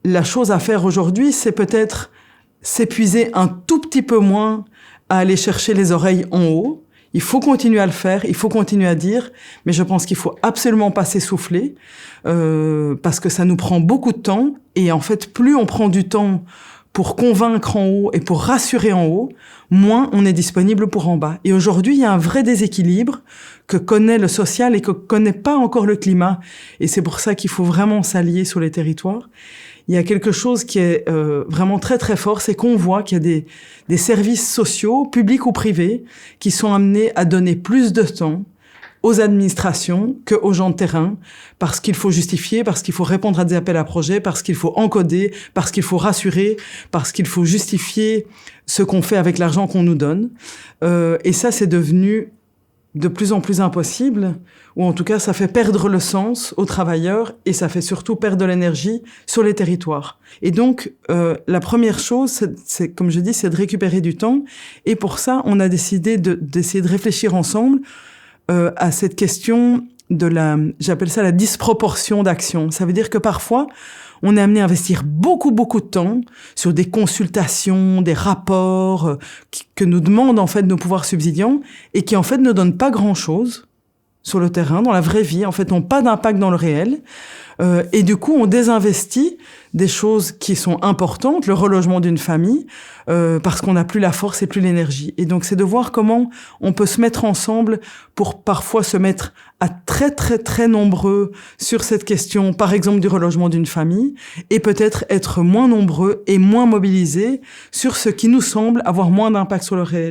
la chose à faire aujourd'hui, c'est peut-être s'épuiser un tout petit peu moins à aller chercher les oreilles en haut. Il faut continuer à le faire, il faut continuer à dire, mais je pense qu'il faut absolument pas s'essouffler, parce que ça nous prend beaucoup de temps, et en fait, plus on prend du temps pour convaincre en haut et pour rassurer en haut, moins on est disponible pour en bas. Et aujourd'hui, il y a un vrai déséquilibre que connaît le social et que connaît pas encore le climat, et c'est pour ça qu'il faut vraiment s'allier sur les territoires. Il y a quelque chose qui est vraiment très très fort, c'est qu'on voit qu'il y a des services sociaux, publics ou privés, qui sont amenés à donner plus de temps aux administrations qu'aux gens de terrain, parce qu'il faut justifier, parce qu'il faut répondre à des appels à projets, parce qu'il faut encoder, parce qu'il faut rassurer, parce qu'il faut justifier ce qu'on fait avec l'argent qu'on nous donne. Et ça, c'est devenu de plus en plus impossible, ou en tout cas ça fait perdre le sens aux travailleurs et ça fait surtout perdre de l'énergie sur les territoires. Et donc la première chose, c'est comme je dis, c'est de récupérer du temps, et pour ça on a décidé d'essayer de réfléchir ensemble à cette question de j'appelle ça la disproportion d'action. Ça veut dire que parfois on est amené à investir beaucoup de temps sur des consultations, des rapports que nous demandent en fait nos pouvoirs subsidiants et qui en fait ne donnent pas grand-chose sur le terrain, dans la vraie vie, en fait n'ont pas d'impact dans le réel. Et du coup, on désinvestit des choses qui sont importantes, le relogement d'une famille, parce qu'on n'a plus la force et plus l'énergie. Et donc, c'est de voir comment on peut se mettre ensemble pour parfois se mettre à très nombreux sur cette question, par exemple, du relogement d'une famille, et peut-être être moins nombreux et moins mobilisés sur ce qui nous semble avoir moins d'impact sur le réel.